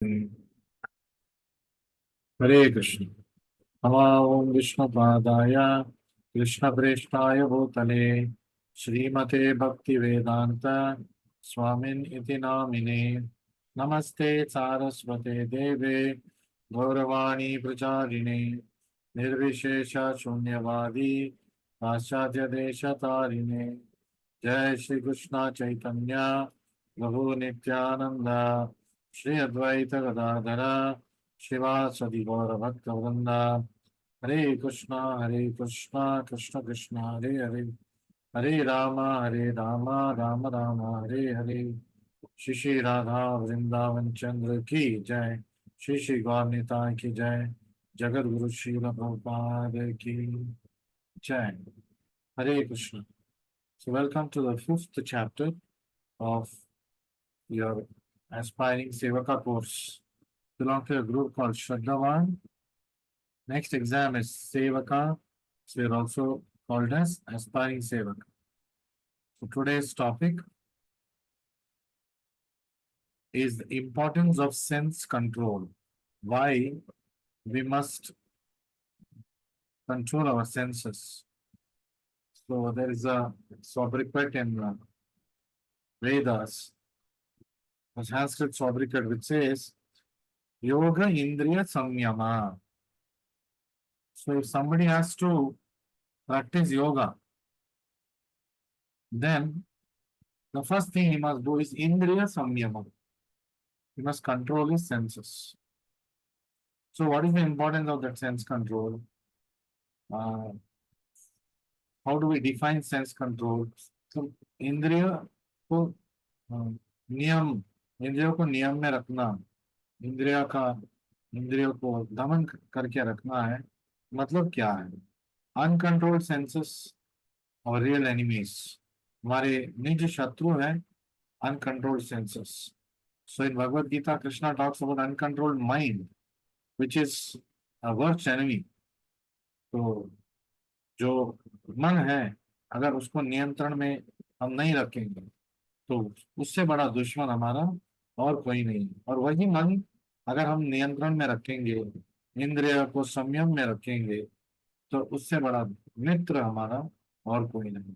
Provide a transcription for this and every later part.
हरे कृष्ण। नमः ओं विष्णुपादाय कृष्णप्रेष्ठाय भूतले श्रीमते भक्तिवेदान्त स्वामिन् इति नामिने। नमस्ते सारस्वते देवे गौरवाणी प्रचारिणे निर्विशेष शून्यवादी पाश्चात्य देशतारिणे। जय श्री कृष्ण चैतन्य प्रभु नित्यानंद श्री अद्वैत गदाधर शिवासदि गौर भक्त वृंद। हरे कृष्णा कृष्ण कृष्ण हरे हरे, हरे राम राम राम हरे हरे। श्री श्री राधा वृंदावन चंद्र की जय। श्री श्री गौर निताय की जय। जगत गुरु श्रील प्रभुपाद की जय। हरे Krishna. So welcome to the fifth chapter of your aspiring Sevaka course. Belong to a group called Shraddhavan. Next exam is Sevaka. So we are also called as aspiring Sevaka. So today's topic is the importance of sense control. Why we must control our senses. So there is a sobriquet in Vedas, a Sanskrit sobriquet which says Yoga Indriya Samyama. So if somebody has to practice yoga, then the first thing he must do is Indriya Samyama. He must control his senses. So what is the importance of that sense control? Uh, how do we define sense control? So इंद्रिय को अ, नियम इंद्रियों को नियम में रखना, इंद्रिया का इंद्रियों को दमन करके रखना है। मतलब क्या है? अनकंट्रोल्ड सेंसेस और रियल एनिमीज, हमारे निज शत्रु है uncontrolled senses. So in Bhagavad Gita, Krishna talks about uncontrolled mind, which is a worst enemy. तो जो मन है, अगर उसको नियंत्रण में हम नहीं रखेंगे तो उससे बड़ा दुश्मन हमारा और कोई नहीं। और वही मन अगर हम नियंत्रण में रखेंगे, इंद्रिय को संयम में रखेंगे, तो उससे बड़ा मित्र हमारा और कोई नहीं।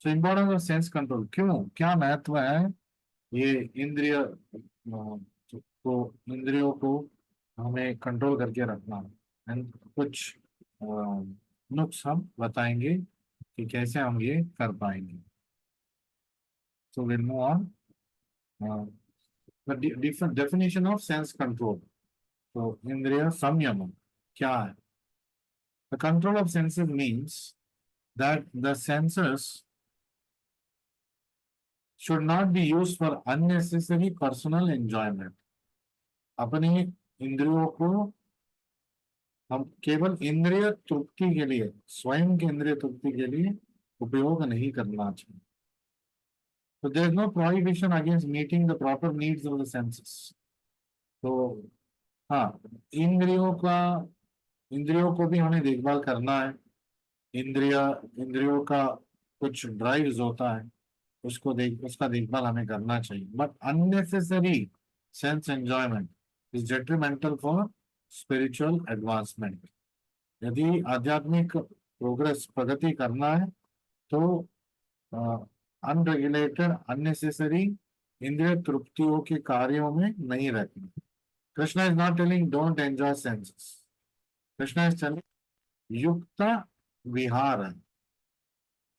सो इम्पोर्टेंस ऑफ सेंस कंट्रोल, क्यों, क्या महत्व है ये इंद्रिय को, इंद्रियों को हमें कंट्रोल करके रखना। एंड कुछ नुक्स हम बताएंगे कि कैसे हम ये कर पाएंगे। So will move on. The different definition of sense control. तो इंद्रिय संयम क्या है? The control of senses means that the senses should not be used for unnecessary personal enjoyment. अपनी इंद्रियों को हम केवल इंद्रिय तृप्ति के लिए, स्वयं के इंद्रिय तृप्ति के लिए उपयोग नहीं करना चाहिए। तो there is no prohibition against meeting the proper needs of the senses. तो हाँ, इंद्रियों का, इंद्रियों को भी हमें देखभाल करना है। इंद्रिय, इंद्रियों का कुछ ड्राइव्स होता है, उसका देखभाल हमें करना चाहिए। But unnecessary sense enjoyment is detrimental for spiritual advancement. यदि आध्यात्मिक प्रोग्रेस, प्रगति करना है तो अनरेगुलेटेड अननेसेसरी इंद्रिय तृप्तियों के कार्यों में नहीं रहना। Krishna is not telling don't enjoy senses. Krishna is telling युक्त विहार है।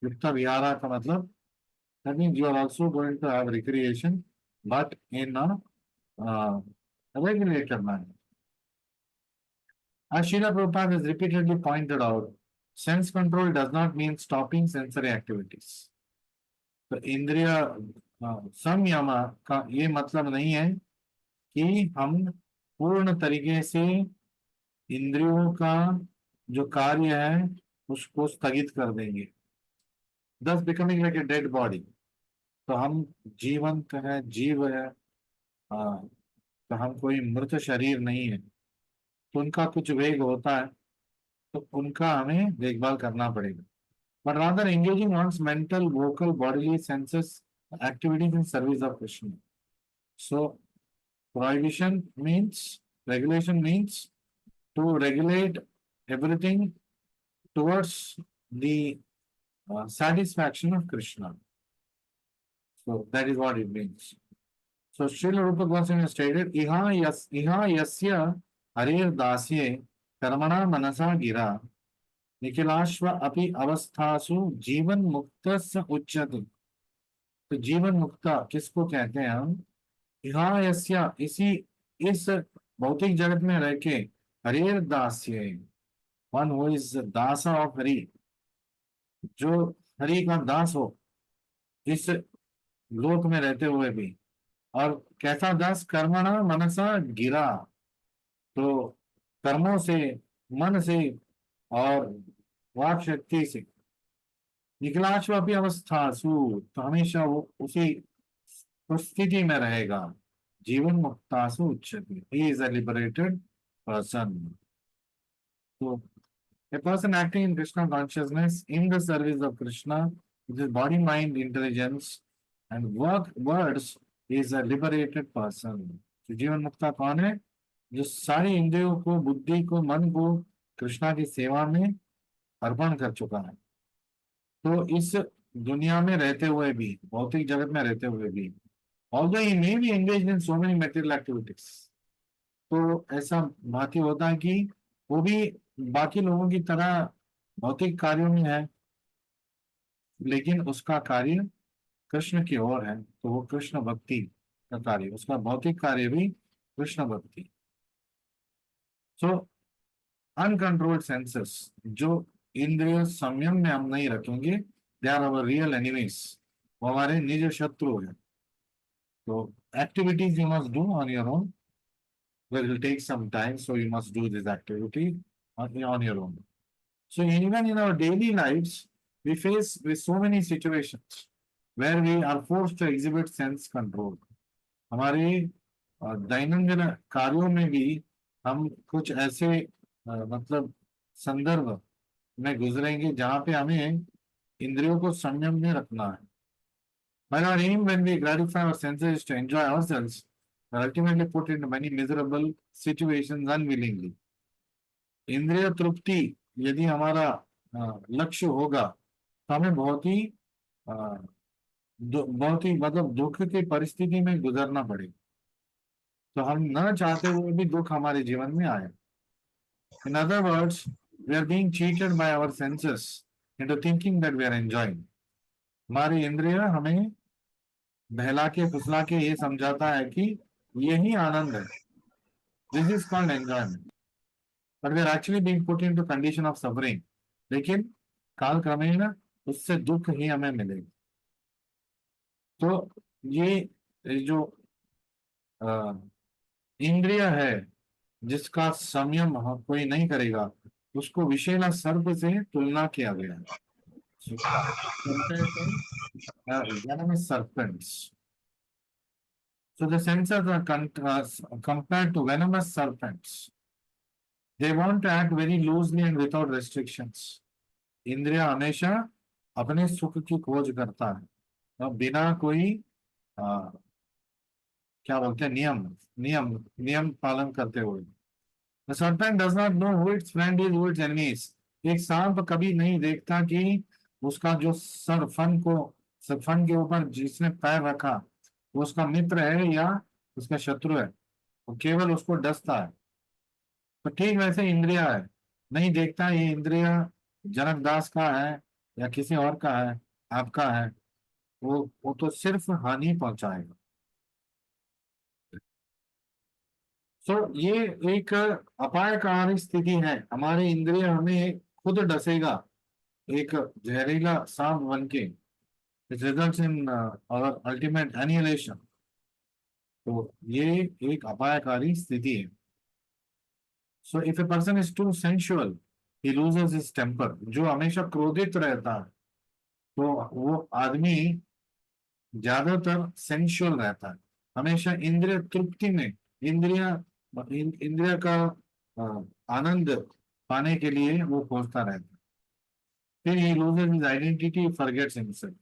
युक्त विहार का मतलब that means you are also going to have recreation, but in a regulated manner. As Srila Prabhupada has repeatedly pointed out, sense control does not mean stopping sensory activities. तो इंद्रिय संयम का ये मतलब नहीं है कि हम पूर्ण तरीके से इंद्रियों का जो कार्य है उसको स्थगित कर देंगे, thus becoming like a dead body. तो हम जीवंत है, जीव है, तो हम कोई मृत शरीर नहीं है। तो उनका कुछ वेग होता है, तो उनका हमें देखभाल करना पड़ेगा। But rather engaging one's mental, vocal, bodily, senses activities in service of Krishna. So Prohibition means, regulation means to regulate everything towards the satisfaction of Krishna. So that is what it means. So Srila Rupa Goswami stated, iha yasya harir dasye karmana manasa gira निखिलाश्व अपि अवस्थासु जीवन मुक्तस्य उच्यते। तो जीवन मुक्ता किसको कहते हैं हम? यहाँ यस्या, इसी इस भौतिक जगत में रह के हरिर दास्य, one who is das of Hari, जो हरि का दास हो इस लोक में रहते हुए भी। और कैसा दास? कर्मणा मनसा गिरा, तो कर्मों से, मन से और वाक शक्ति से, निखिलाश्व अवस्थासु, तो हमेशा वो उसी स्थिति में रहेगा। जीवन मुक्तासु उच्यते, he is a liberated person. तो a person acting in Krishna consciousness in the service of Krishna with his body mind intelligence and words is a liberated person. तो जीवन मुक्ता कौन है? जो सारी इंद्रियों को, बुद्धि को, मन को कृष्णा की सेवा में अर्पण कर चुका है। तो इस दुनिया में रहते हुए भी, भौतिक जगत में रहते हुए भी, although he may be engaged in so many material activities, तो ऐसा भांति होता है कि वो भी बाकी लोगों की तरह भौतिक कार्यों में है, लेकिन उसका कार्य कृष्ण की ओर है, तो वो कृष्ण भक्ति का कार्य, उसका भौतिक कार्य भी कृष्ण भक्ति। सो अनकंट्रोल्ड सेंसेस, जो इंद्रिय संयम में हम नहीं रखेंगे, they are our real enemies, वो हमारे निज शत्रु है। तो activities you must do on your own, well, it will take some time, so you must do this activity on your own. So even in our daily lives, we face with so many situations where we are forced to exhibit sense control. हमारे दैनंदिन कार्यों में भी हम कुछ ऐसे मतलब संदर्भ में गुजरेंगे जहाँ पे हमें इंद्रियों को संयम में रखना है। While our aim when we gratify our senses is to enjoy ourselves, we are ultimately put into many miserable situations unwillingly. इंद्रिय तृप्ति यदि हमारा लक्ष्य होगा तो हमें बहुत ही मतलब दुख की परिस्थिति में गुजरना पड़ेगा, तो हम न चाहते हुए भी दुख हमारे जीवन में आए। In other words, we are being cheated by our senses into thinking that we are enjoying. हमारी इंद्रिय हमें बहला के फुसला के ये समझाता है कि यही आनंद है, this is called enjoyment, but we are actually being put into condition of suffering. लेकिन काल क्रमेण उससे दुख ही हमें मिलेगा। तो ये जो इंद्रिय है जिसका संयम कोई नहीं करेगा, उसको विषैला सर्प से तुलना किया गया है, venomous serpents. So the senses are compared to venomous serpents. They want to act very loosely and without restrictions. इंद्रिय हमेशा अपने सुख की खोज करता है, और बिना कोई क्या बोलते हैं नियम पालन करते हुए। The serpent does not know who its friend is, who its enemy is. एक सांप कभी नहीं देखता कि उसका जो फन के ऊपर जिसने पैर रखा वो उसका मित्र है या उसका शत्रु है, वो केवल उसको डसता है। तो ठीक वैसे इंद्रिया है, नहीं देखता ये इंद्रिया जनक दास का है या किसी और का है, आपका है, वो तो सिर्फ हानि पहुंचाएगा। तो ये एक अपायकारी स्थिति है, हमारे इंद्रिय हमें खुद डसेगा एक जहरीला सांप बन के, it results in our ultimate annihilation. तो ये एक अपायकारी स्थिति है। So if a person is too sensual, he loses his temper. जो हमेशा क्रोधित रहता है तो वो आदमी ज्यादातर सेंसुअल रहता है, हमेशा इंद्रिय तृप्ति में, इंद्रिय का आनंद पाने के लिए वो खोजता रहता है। फिर ही loses his identity, forgets himself.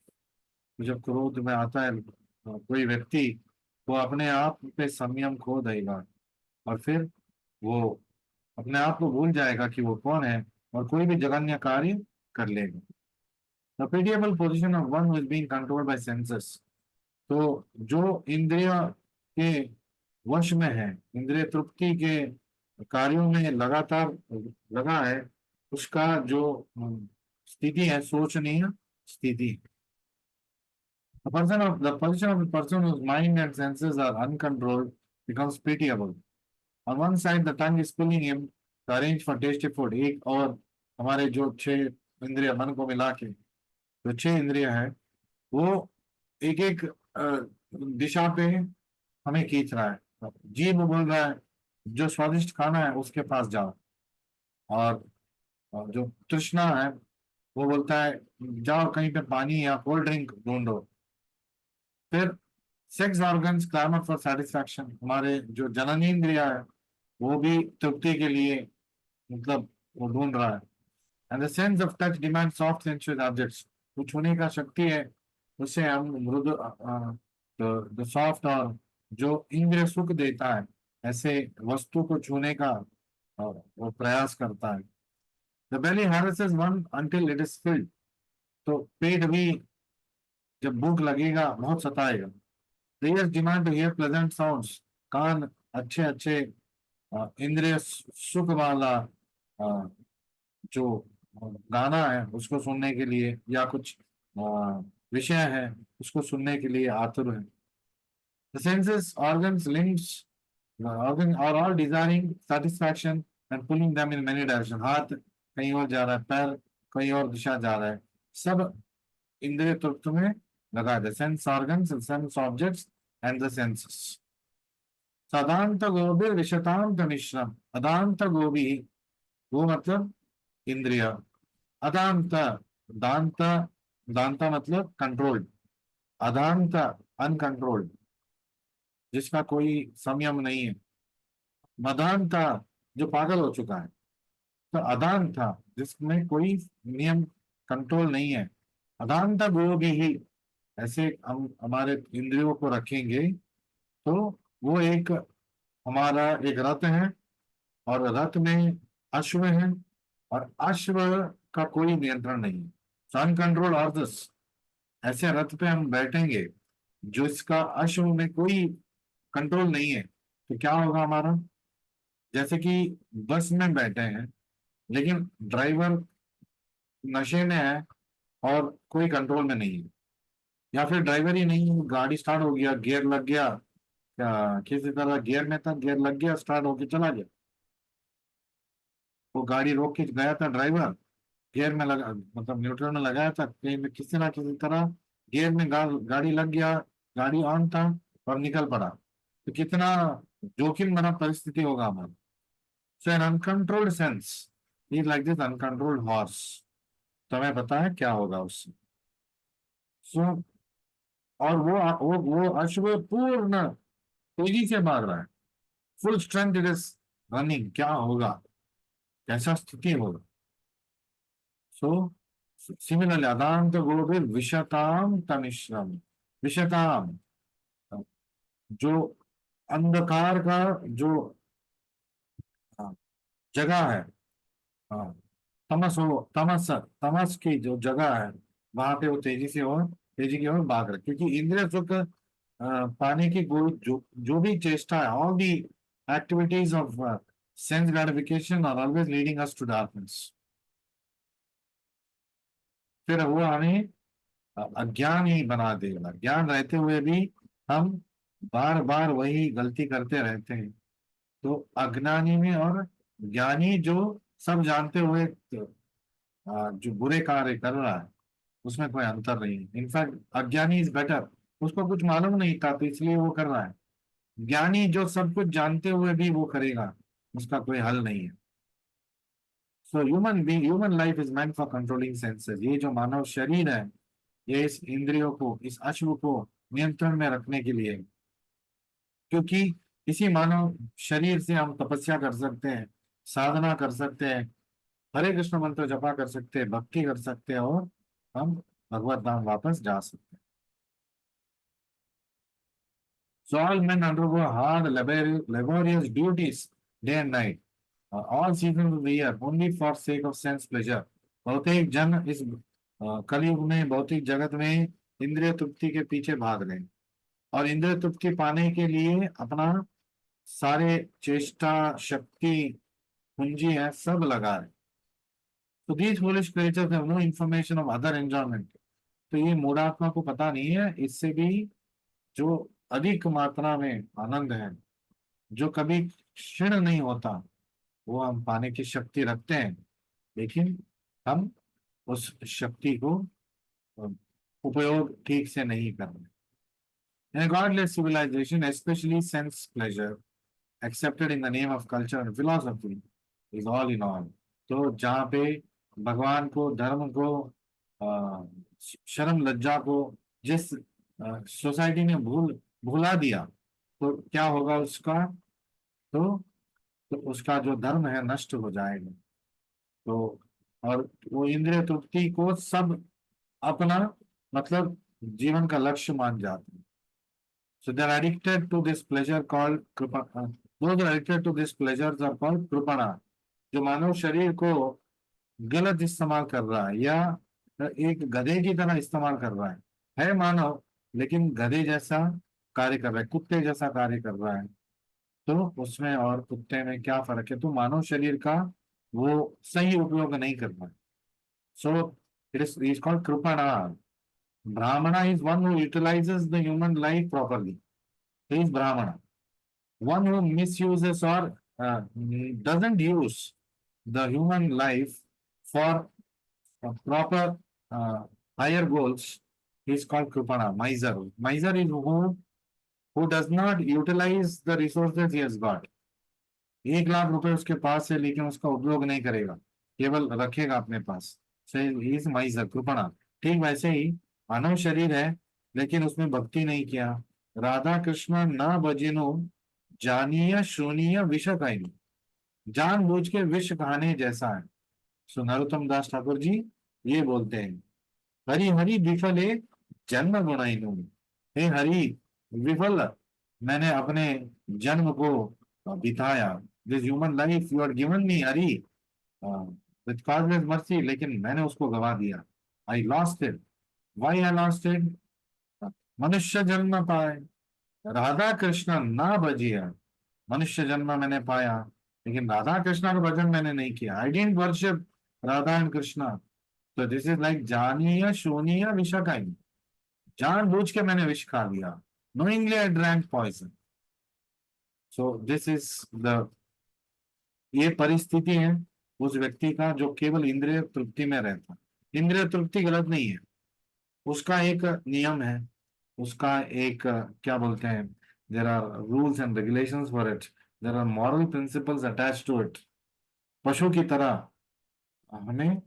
जब क्रोध में आता है कोई व्यक्ति, वो अपने आप पे संयम खो देगा और फिर वो अपने आप को भूल जाएगा कि वो कौन है और कोई भी जघन्य कार्य कर लेगा। The pitiable position of one who is being controlled by senses। तो जो इंद्रिय के वश में है, इंद्रिय तृप्ति के कार्यों में लगातार लगा है, उसका जो स्थिति है, सोचनीय स्थिति। The position of the person whose mind and senses are uncontrolled becomes pitiable। On one side the tongue is pulling him to arrange for tasty food। एक और हमारे जो छह इंद्रिय मन को मिला के जो छह इंद्रिय है, वो एक एक दिशा पे हमें खींच रहा है। जीभ बोल रहा है जो स्वादिष्ट खाना है उसके पास जाओ, और जो तृष्णा है वो बोलता है जाओ कहीं पे पानी या कोल्ड ड्रिंक ढूंढो। फिर sex organs clamour for satisfaction. हमारे जो जननी इंद्रिया है वो भी तृप्ति के लिए मतलब वो ढूंढ रहा है। And the sense of touch demand soft sensual objects. वो छूने का शक्ति है, उससे हम मृदु द सॉफ्ट और जो इंद्रिय सुख देता है ऐसे वस्तु को छूने का वो प्रयास करता है। The belly harasses one until it is filled. तो पेट भी जब भूख लगेगा बहुत सताएगा। The ears demand to hear pleasant sounds. कान अच्छे अच्छे इंद्रिय सुख वाला जो गाना है उसको सुनने के लिए या कुछ विषय है उसको सुनने के लिए आतुर है। The senses, organs, limbs, organ are all desiring satisfaction and pulling them in many directions। हाथ कहीं और जा रहा है, पैर कहीं और दिशा जा रहा है, सब इंद्रिय तत्व में लगा दे। Sense organs, sense objects and the senses. सदांत गोभी विशतांत मिश्रम। अदांत गोभी, वो मतलब इंद्रिय। अदांत, दांत, दांत मतलब कंट्रोल्ड। अदांत अनकंट्रोल्ड, जिसका कोई संयम नहीं है। मदान था जो पागल हो चुका है। तो अदान था जिसमें कोई नियम कंट्रोल नहीं है। अदान था वो भी ही। ऐसे हम हमारे इंद्रियों को रखेंगे तो वो एक हमारा एक रथ है, और रथ में अश्व है, और अश्व का कोई नियंत्रण नहीं है। अनकंट्रोल हॉर्सेस, ऐसे रथ पे हम बैठेंगे जो इसका अश्व में कोई कंट्रोल नहीं है, तो क्या होगा हमारा? जैसे कि बस में बैठे हैं लेकिन ड्राइवर नशे में है और कोई कंट्रोल में नहीं है, या फिर ड्राइवर ही नहीं है, गाड़ी स्टार्ट हो गया, गियर लग गया, किसी तरह गियर में था, गियर लग गया, स्टार्ट होके चला गया। वो गाड़ी रोक के गया था ड्राइवर, गियर में लगा मतलब न्यूट्रल में लगाया था, कहीं में किसी ना किसी तरह गियर में गाड़ी लग गया, गाड़ी ऑन था और निकल पड़ा, तो कितना जोखिम भरा परिस्थिति होगा हमारा। So an uncontrolled sense is like this uncontrolled horse. तो हमें पता है क्या होगा उससे। सो और वो अश्व पूर्ण तेजी से भाग रहा है, full strength it is running. क्या होगा, कैसा स्थिति होगा? सो सिमिलरली अदांत गोभिर विशताम तमिश्रम। विशताम, जो अंधकार का जो जगह है, हाँ, तमस हो, तमस तमस की जो जगह है वहां पे वो तेजी की ओर भाग रहे, क्योंकि इंद्रिय सुख पाने की जो भी चेष्टा है, all the activities of sense gratification are always leading us to darkness. फिर वो हमें अज्ञान ही बना देगा। ज्ञान रहते हुए भी हम बार बार वही गलती करते रहते हैं। तो अज्ञानी में और ज्ञानी जो सब जानते हुए जो बुरे कार्य कर रहा है उसमें कोई अंतर नहीं है। इनफैक्ट अज्ञानी इज बेटर, उसको कुछ मालूम नहीं था तो इसलिए वो कर रहा है। ज्ञानी जो सब कुछ जानते हुए भी वो करेगा, उसका कोई हल नहीं है। So human life is meant for controlling senses. ये जो मानव शरीर है ये इस इंद्रियों को, इस अश्व को नियंत्रण में रखने के लिए, क्योंकि इसी मानव शरीर से हम तपस्या कर सकते हैं, साधना कर सकते हैं, हरे कृष्ण मंत्र जपा कर सकते हैं, भक्ति कर सकते हैं, और हम भगवत धाम वापस जा सकते हैं। So all men undergo hard, laborious duties day and night, all seasons of the year, only for sake of sense pleasure. बहुतेक जन इस कलयुग में भौतिक जगत में इंद्रिय तृप्ति के पीछे भाग रहे हैं और इंद्रिय तृप्ति पाने के लिए अपना सारे चेष्टा शक्ति पूंजी है सब लगा रहे हैं. तो these foolish creatures have no information of other enjoyment. तो ये मूढ़ात्मा को पता नहीं है इससे भी जो अधिक मात्रा में आनंद है जो कभी क्षीण नहीं होता वो हम पाने की शक्ति रखते हैं, लेकिन हम उस शक्ति को उपयोग ठीक से नहीं कर रहे. In a godless civilization, especially sense pleasure, accepted in the name of culture and philosophy, is all in all. तो जहाँ पे भगवान को, धर्म को, शर्म लज्जा को जिस सोसाइटी ने भुला दिया तो क्या होगा उसका, तो उसका जो धर्म है नष्ट हो जाएगा. तो और वो इंद्रिय तृप्ति को सब अपना मतलब जीवन का लक्ष्य मान जाते हैं. So they are addicted to this pleasure called कृपा. Those are addicted to this pleasures are called कृपणा. जो मानव शरीर को गलत इस्तेमाल कर रहा है या एक गधे की तरह इस्तेमाल कर रहा है मानव, लेकिन गधे जैसा कार्य कर रहा है, कुत्ते जैसा कार्य कर रहा है. तो उसमें और कुत्ते में क्या फर्क है? तो मानव शरीर का वो सही उपयोग नहीं कर रहा है. So it is called kripana. Brahmana is one who utilizes the human life properly. He is Brahmana. One who misuses or doesn't use the human life for proper higher goals is called Kripana, miser. Miser is who does not utilize the resources he has got. 1 lakh रुपए उसके पास है लेकिन उसका उपयोग नहीं करेगा, केवल रखेगा अपने पास. He is माइजर, कृपणा. ठीक वैसे ही मानव शरीर है लेकिन उसमें भक्ति नहीं किया. राधा कृष्ण न भजिनो जानीय शूनीय विष खाइनी. जानबूझ के विष खाने जैसा है. सो नरोत्तम दास ठाकुर जी ये बोलते हैं, हरि हरि विफले जन्म गुणाइनु. हे हरि विफल मैंने अपने जन्म को बिताया. This human life you are given me Hari with causeless mercy, लेकिन मैंने उसको गवा दिया. I lost it. Why I lost it? मनुष्य जन्म पाए, राधा कृष्ण ना भजिया. मनुष्य जन्म मैंने पाया लेकिन राधा कृष्ण का भजन मैंने नहीं किया. I didn't worship Radha and Krishna. तो दिस इज लाइक जानीय शूनीय विषकाई. जानबूझ के मैंने विष खा लिया. Knowingly I drank poison. So this is the ये परिस्थिति है उस व्यक्ति का जो केवल इंद्रिय तृप्ति में रहता. इंद्रिय तृप्ति गलत नहीं है, उसका एक नियम है, उसका एक क्या बोलते हैं, there are rules and regulations for it, there are moral principles attached to it. पशु की तरह हमें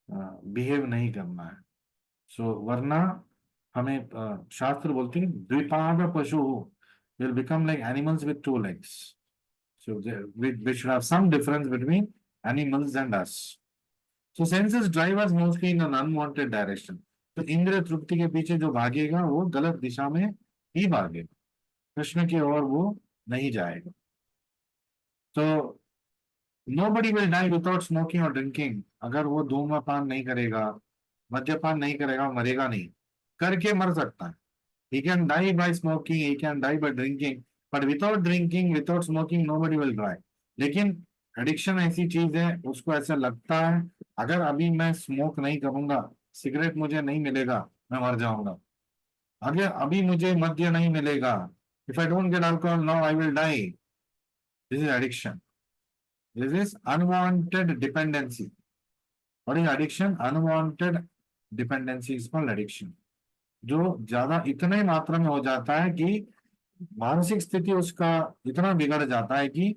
बिहेव नहीं करना है. सो वरना हमें शास्त्र बोलते हैं द्विपाद पशु will become like animals with 2 legs. So we should have some difference between animals and us. So senses drive us mostly in an unwanted direction. तो इंद्रिय तृप्ति के पीछे जो भागेगा वो गलत दिशा में ही भागेगा, कृष्ण की ओर वो नहीं जाएगा. तो nobody will die without smoking or drinking. अगर वो धूम्रपान नहीं करेगा, मद्यपान नहीं करेगा, मरेगा नहीं. करके मर सकता है. He can die by smoking, he can die by drinking, but without drinking, without smoking, nobody will die. लेकिन एडिक्शन ऐसी चीज है, उसको ऐसा लगता है अगर अभी मैं स्मोक नहीं करूंगा, सिगरेट मुझे नहीं मिलेगा, मैं मर जाऊंगा. अगर अभी मुझे मद्य नहीं मिलेगा, if I don't get alcohol now I will die. This is addiction. This is unwanted dependency. और ये addiction unwanted dependency is called addiction. जो ज्यादा इतने मात्रा में हो जाता है कि मानसिक स्थिति उसका इतना बिगड़ जाता है कि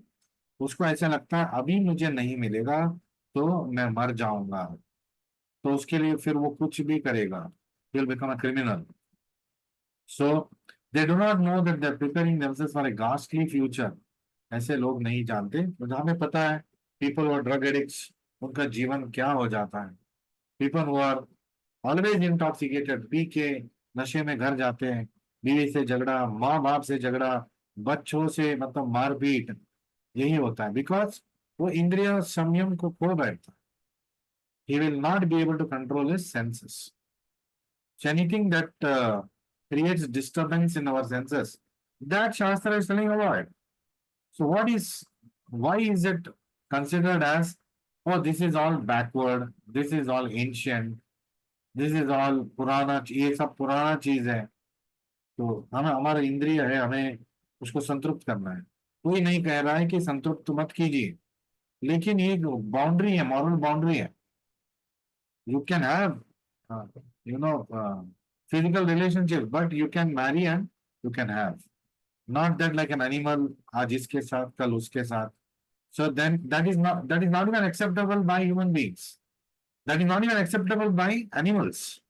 उसको ऐसा लगता है अभी मुझे नहीं मिलेगा तो मैं मर जाऊंगा. तो उसके लिए फिर वो कुछ भी करेगा. Will become a criminal. So they do not know that they are preparing themselves for a ghastly future. ऐसे लोग नहीं जानते. तो हमें पता है पीपल और ड्रग एडिक्ट्स उनका जीवन क्या हो जाता है. People who are always intoxicated, पी के नशे में घर जाते हैं, बीवी से झगड़ा, माँ बाप से झगड़ा, बच्चों से मतलब मारपीट, यही होता है बिकॉज वो इंद्रिय संयम को खो बैठता है. He will not be able to control his senses. So anything that creates disturbance in our senses, that Shastra is telling avoid. So why is it considered as, oh, this is all backward, this is all ancient, this is all पुराना, ये सब पुराना चीज है. तो हमें हमारा इंद्रिय है, हमें उसको संतृप्त करना है. कोई नहीं कह रहा है कि संतृप्त मत कीजिए, लेकिन ये बाउंड्री है, मॉरल बाउंड्री है. You can have, uh, you know, physical relationships, but you can marry and you can have. Not that like an animal, आज इसके साथ कल उसके साथ. So then that is not even acceptable by human beings. That is not even acceptable by animals.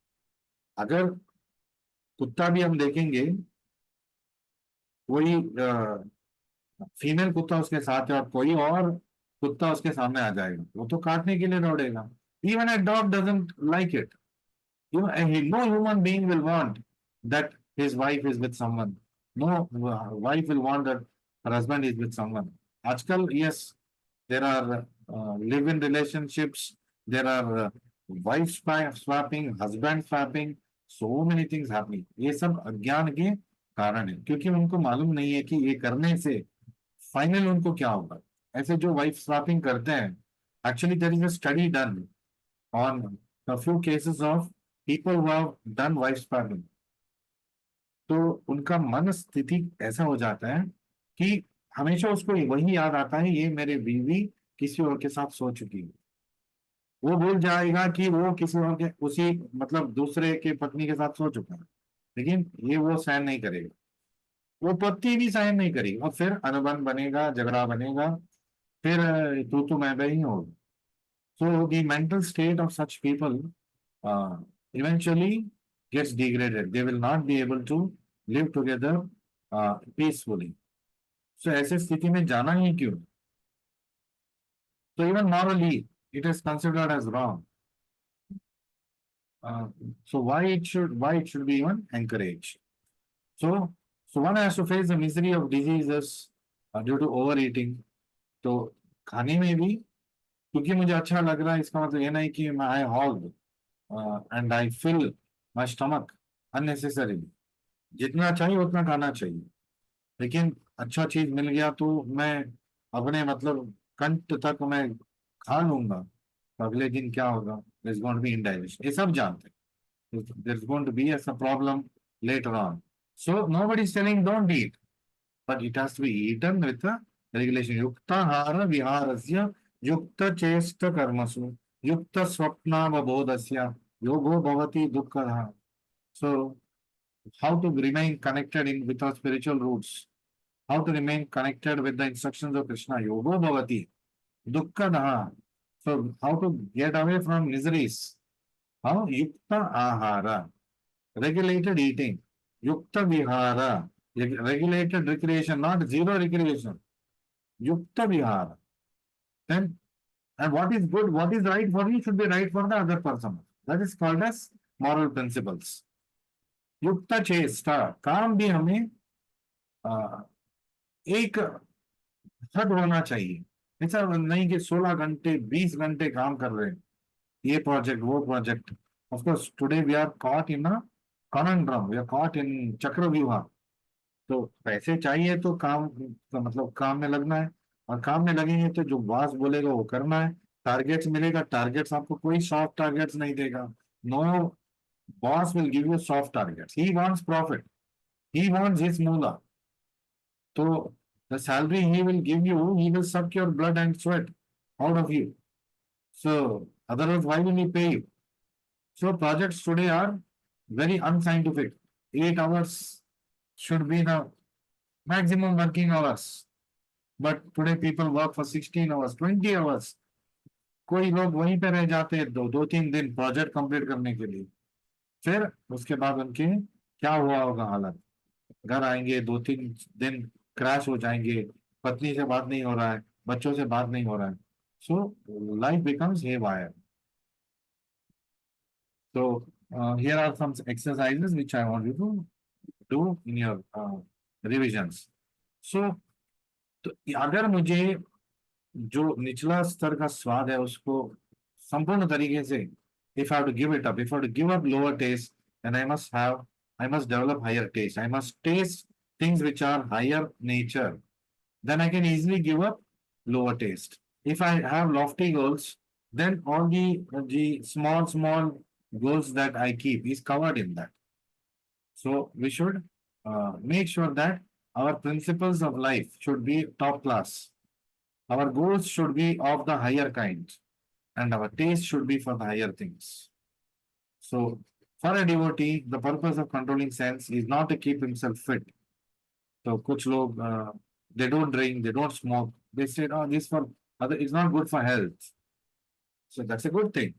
अगर कुत्ता भी हम देखेंगे, कोई फीमेल कुत्ता उसके साथ है और कोई और कुत्ता उसके सामने आ जाएगा, वो तो काटने के लिए दौड़ेगा. Even a dog doesn't like it. No human being will want that his wife is with someone. No wife will want that her husband is with someone. Ajkal, yes, there are live-in relationships. There are wife swapping, husband swapping. So many things happening. ये सब अज्ञान के कारण है, क्योंकि उनको मालूम नहीं है कि ये करने से फाइनल उनको क्या होगा. ऐसे जो वाइफ स्वैपिंग करते हैं, actually there is a study done on a few cases of people who have done wife swapping. तो उनका मन स्थिति ऐसा हो जाता है कि हमेशा उसको वही याद आता है, ये मेरे बीवी किसी और के साथ सो चुकी है. वो भूल जाएगा कि वो किसी और के उसी मतलब दूसरे के पत्नी के साथ सो चुका है, लेकिन ये वो सहन नहीं करेगा, वो पति भी सहन नहीं करेगी, और फिर अनुबंध बनेगा, झगड़ा बनेगा, फिर तू मैं ही होगा. So the mental state of such people eventually gets degraded. They will not be able to live together peacefully. So ऐसे स्थिति में जाना ही क्यों? So even morally, it is considered as wrong. So why it should be even encouraged? So one has to face the misery of diseases due to overeating. तो खाने में भी क्योंकि मुझे अच्छा लग रहा है, इसका मतलब ये नहीं कि मैं I hog and I fill my stomach unnecessarily. जितना चाहिए उतना खाना चाहिए, लेकिन अच्छा चीज मिल गया तो मैं अपने मतलब कंठ तक मैं खा लूंगा, तो अगले दिन क्या होगा? There is going to be indigestion. ये सब जानते हैं, there is going to be a problem later on. So nobody is telling don't eat, but it has to be eaten with a regulation. युक्ताहार विहारस्य युक्त चेष्ट कर्मसु युक्त स्वप्नावबोधस्य योगो भवति दुःखः. So how to remain connected in with our spiritual roots, how to remain connected with the instructions of Krishna, yogo bhavati dukkha. So how to get away from miseries? How? Yukta ahara, regulated eating. Yukta vihara, regulated recreation, not zero recreation. Yukta vihara. Then, and what is good, what is right for you should be right for the other person. That is called as moral principles. युक्त चेष्टा, काम भी हमें एक हद होना चाहिए. ऐसा नहीं कि 16 घंटे 20 घंटे काम कर रहे हैं, ये प्रोजेक्ट वो project. Of course today we are caught in a conundrum, we are caught in चक्रव्यूह. तो पैसे चाहिए तो काम तो मतलब काम में लगना है, और काम में लगेंगे तो जो बॉस बोलेगा वो करना है. टारगेट्स मिलेगा, टारगेट्स आपको कोई सॉफ्ट टारगेट्स नहीं देगा. No boss will give you soft targets. He wants profit, he wants his moolah. So the salary he will give you, he will suck your blood and sweat out of you. So otherwise, why will he pay you? So projects today are very unscientific. 8 hours should be the maximum working hours. But today people work for 16 hours, 20 hours. कोई लोग वहीं पे रह जाते हैं 2-3 दिन project complete करने के लिए. फिर उसके बाद उनके क्या हुआ होगा हालत? घर आएंगे 2-3 दिन क्रैश हो जाएंगे, पत्नी से बात नहीं हो रहा है, बच्चों से बात नहीं हो रहा है. So life becomes haywire. So here are some exercises which I want you to do in your revisions. So तो अगर मुझे जो निचला स्तर का स्वाद है उसको संपूर्ण तरीके से, if I have to give it up, if I have to give up lower taste, then I must develop higher taste. I must taste things which are higher nature. Then I can easily give up lower taste. If I have lofty goals, then all the small goals that I keep is covered in that. So we should make sure that our principles of life should be top class. Our goals should be of the higher kind, and our taste should be for the higher things. So, for a devotee, the purpose of controlling sense is not to keep himself fit. So, kuch log, they don't drink, they don't smoke. They say, "Oh, this for other, it's not good for health." So that's a good thing.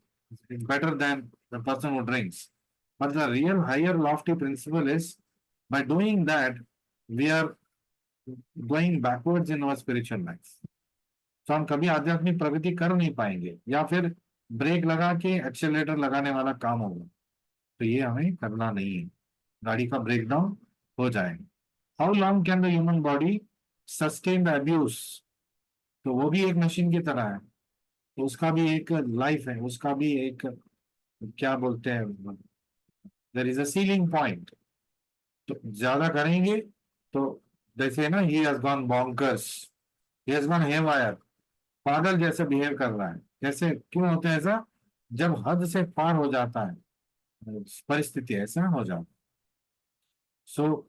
It's better than the person who drinks. But the real higher lofty principle is by doing that, we are going backwards in our spiritual life. तो हम कभी आध्यात्मिक प्रगति कर नहीं पाएंगे, या फिर break लगा के एक्सेलरेटर लगाने वाला काम होगा। तो ये हमें करना नहीं है, गाड़ी का ब्रेकडाउन हो जाएगा। How long can the human body sustain the abuse? तो वो भी एक मशीन की तरह है, तो उसका भी एक लाइफ है, उसका भी एक क्या बोलते हैं, there is a ceiling point. तो ज्यादा करेंगे तो जैसे ना, he has gone bonkers, he has gone haywire, पागल जैसे बिहेव कर रहा है। कैसे, क्यों होता है ऐसा? जब हद से पार हो जाता है परिस्थिति, ऐसा हो जाता। सो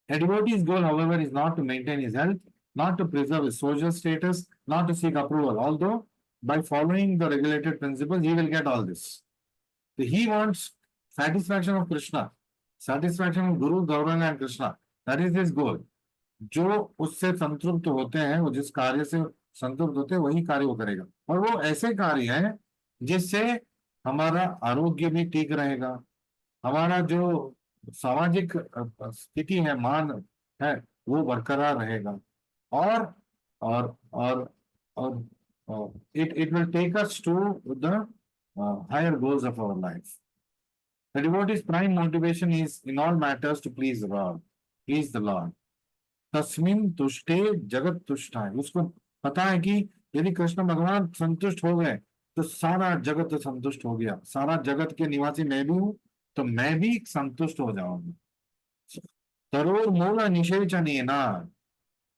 a devotee's goal, however, is not to maintain his health, not to preserve his social status, not to seek approval, although by following the regulated principles, he will get all this. So he wants satisfaction of Krishna, satisfaction of Guru, Gauranga and Krishna. That is his goal. जो उससे संतुष्ट होते हैं, वो जिस कार्य से संतुष्ट होते हैं, वही कार्य वो करेगा। और वो ऐसे कार्य हैं जिससे हमारा आरोग्य भी ठीक रहेगा, हमारा जो सामाजिक स्थिति है, मान है, वो बरकरार रहेगा। और और it will take us to the higher goals of our life. The devotee's prime motivation is in all matters to please the Lord. He is the Lord. तस्मिन तुष्टे जगत तुष्टाय। उसको पता है कि यदि कृष्ण भगवान संतुष्ट हो गए तो सारा जगत संतुष्ट हो गया, सारा जगत के निवासी मैं भी हूं, तो मैं भी संतुष्ट हो जाऊंगा। तरोर मूल निषेचनेना,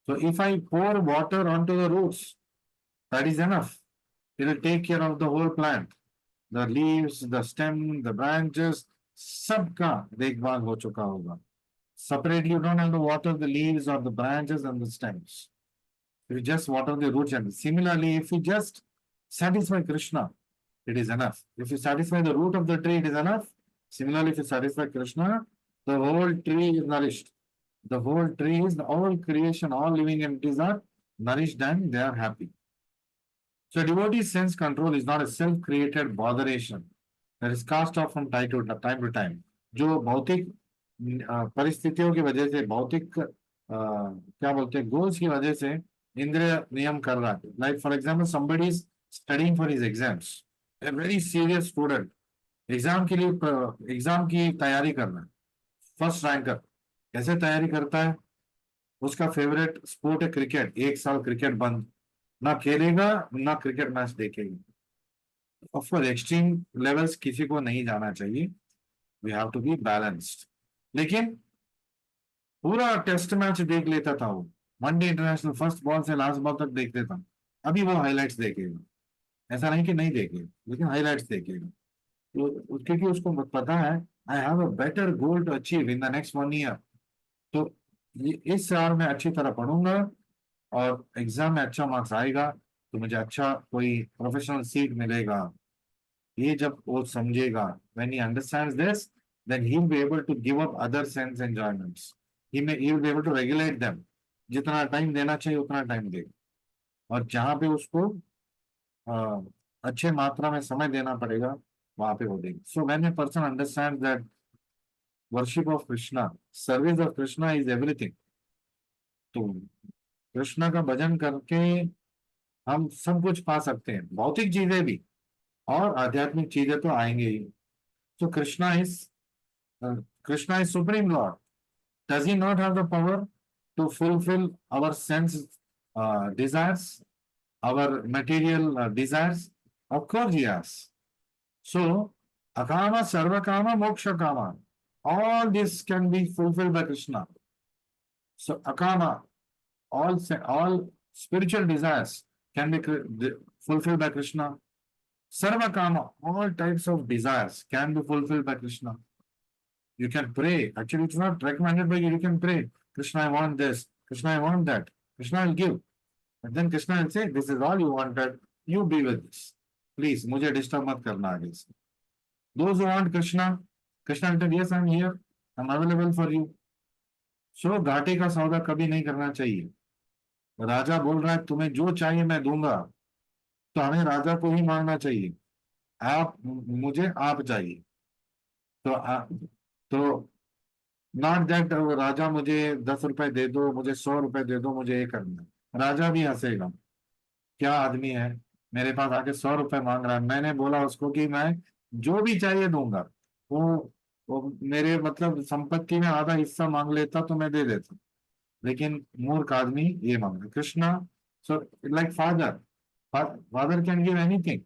so if I pour water onto the roots, that is enough. It will take care of the whole plant. The leaves, the stem, the branches, सबका देखभाल हो चुका होगा। Separately, you don't have to water the leaves or the branches and the stems. If you just water the roots, and similarly, if you just satisfy Krishna, it is enough. If you satisfy the root of the tree, it is enough. Similarly, if you satisfy Krishna, the whole tree is nourished. The whole tree is, the all creation, all living entities are nourished and they are happy. So devotee sense control is not a self-created botheration that is cast off from time to time. जो भौतिक परिस्थितियों की वजह से, भौतिक क्या बोलते हैं, गोल्स की वजह से इंद्रिय नियम कर रहा है। Like for example, somebody is studying for his exams, a very serious student, exam के लिए एग्जाम की तैयारी करना है, फर्स्ट रैंकर। कैसे तैयारी करता है? उसका फेवरेट स्पोर्ट है क्रिकेट, एक साल क्रिकेट बंद, ना खेलेगा ना क्रिकेट मैच देखेगा। ऑफकोर्स एक्सट्रीम लेवल्स किसी को नहीं जाना चाहिए, we have to be balanced. लेकिन पूरा टेस्ट मैच देख लेता था वो, वनडे इंटरनेशनल फर्स्ट बॉल से लास्ट बॉल तक देख लेता। अभी वो हाइलाइट्स देखेगा, ऐसा नहीं कि नहीं देखेगा, लेकिन हाइलाइट्स देखेगा। तो क्योंकि उसको पता है I have a better goal to achieve in the next 1 year. तो इस साल मैं अच्छी तरह पढ़ूंगा और एग्जाम में अच्छा मार्क्स आएगा तो मुझे अच्छा कोई प्रोफेशनल सीट मिलेगा। ये जब वो समझेगा, when he understands this, then he will be able to give up other sense enjoyments. He will be able to regulate them. जितना टाइम देना चाहिए उतना टाइम देगा, और जहां पे उसको अच्छे मात्रा में समय देना पड़ेगा वहां पे वो देगा। So when a person understands that worship of Krishna, service of Krishna is everything, तो कृष्ण का भजन करके हम सब कुछ पा सकते हैं, भौतिक चीजें भी और आध्यात्मिक चीजें तो आएंगे ही। तो Krishna is supreme Lord, Does he not have the power to fulfill our sense desires, our material desires? Of course he has. So, akama, sarvakama, moksha kama. All this can be fulfilled by Krishna. So, akama, all spiritual desires can be fulfilled by Krishna. Sarvakama, all types of desires can be fulfilled by Krishna. You can pray. Actually, it's not recommended by you. You can pray. Krishna, I want this. Krishna, I want that. Krishna will give. And then Krishna will say, this is all you wanted. You be with this. Please, मुझे disturb मत करना आगे से. Those who want Krishna, Krishna will tell, yes, I'm here. I'm available for you. So, घाटे का सौदा कभी नहीं करना चाहिए. राजा बोल रहा है तुम्हें जो चाहिए मैं दूंगा, तो हमें राजा को ही मांगना चाहिए. आप मुझे आप चाहिए. तो नॉट दैट राजा मुझे 10 रुपए दे दो, मुझे 100 रुपए दे दो, मुझे ये करना है. राजा भी हंसेगा, क्या आदमी है, मेरे पास आके 100 रुपए मांग रहा है. मैंने बोला उसको कि मैं जो भी चाहिए दूंगा. वो मेरे मतलब संपत्ति में आधा हिस्सा मांग लेता तो मैं दे देता, लेकिन मूर्ख आदमी ये मांग. Krishna, so like father can give anything,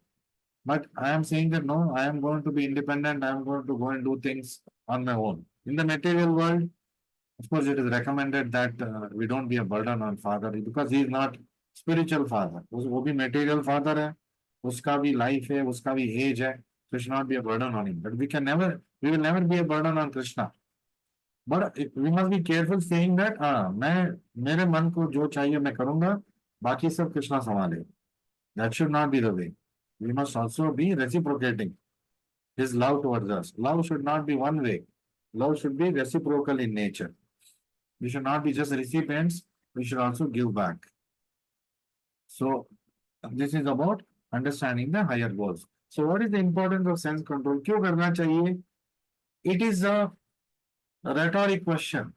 but I am saying that no, I am going to be independent. I am going to go and do things on my own. In the material world, of course, it is recommended that we don't be a burden on father because he is not spiritual father. वो भी material father है, उसका भी life है, उसका भी age है. So it should not be a burden on him. But we will never be a burden on Krishna. But we must be careful saying that मैं मेरे मन को जो चाहिए मैं करूंगा, बाकी सब कृष्णा संभाले. That should not be the way. We must also be reciprocating his love towards us. Love should not be one way. Love should be reciprocal in nature. We should not be just recipients. We should also give back. So this is about understanding the higher goals. So what is the importance of sense control? क्यों करना चाहिए? It is a rhetoric question.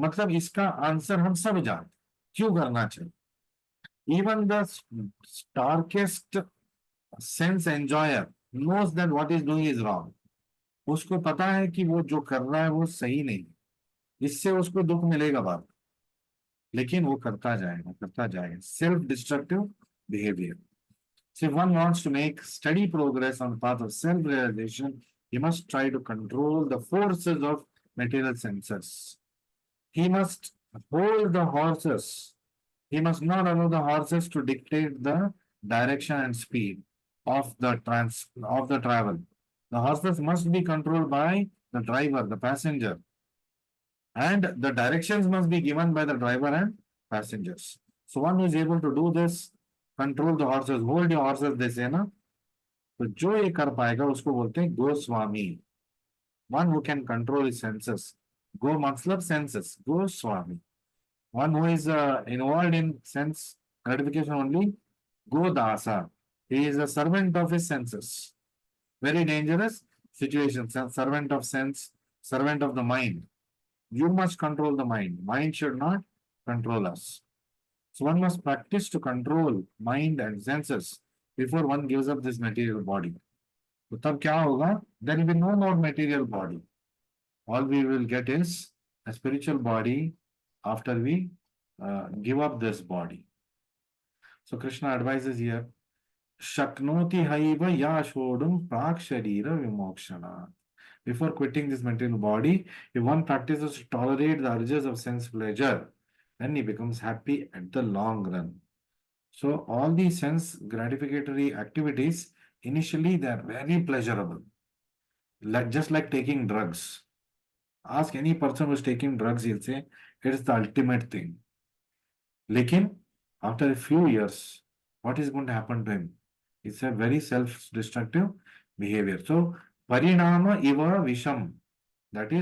मतलब इसका answer हम सब जानते. क्यों करना चाहिए? Even the starkest sense enjoyer knows that what is doing is wrong. उसको पता है कि वो जो कर रहा है वो सही नहीं, इससे उसको दुख मिलेगा बाद, लेकिन वो करता जाएगा. Self destructive behavior. So if one wants to make steady progress on the path of self realization, he must try to control the forces of material senses. He must hold the horses. He must not allow the horses to dictate the direction and speed of the travel. The horses must be controlled by the driver, the passenger, and the directions must be given by the driver and passengers. So one who is able to do this, control the horses, hold your horses, they say ना. तो जो ये कर पाएगा उसको बोलते हैं Goswami. One who can control his senses. Go मतलब senses. Goswami. One who is involved in sense gratification only. Godasa. He is a servant of his senses. Very dangerous situation. Servant of sense, servant of the mind. You must control the mind. Mind should not control us. So one must practice to control mind and senses before one gives up this material body. तो तब क्या होगा? There will be no more material body. All we will get is a spiritual body after we give up this body. So Krishna advises here, Shaknoti haiva ya shodum prak sharira vimokshana. Before quitting this material body, if one practices to tolerate the urges of sense pleasure, then he becomes happy at the long run. So all these sense gratificatory activities, initially they are very pleasurable. Just like taking drugs. Ask any person who is taking drugs, he'll say it is the ultimate thing. Lekin, after a few years, what is going to happen to him? It's a very self-destructive behavior. So, parinama iva visham. That is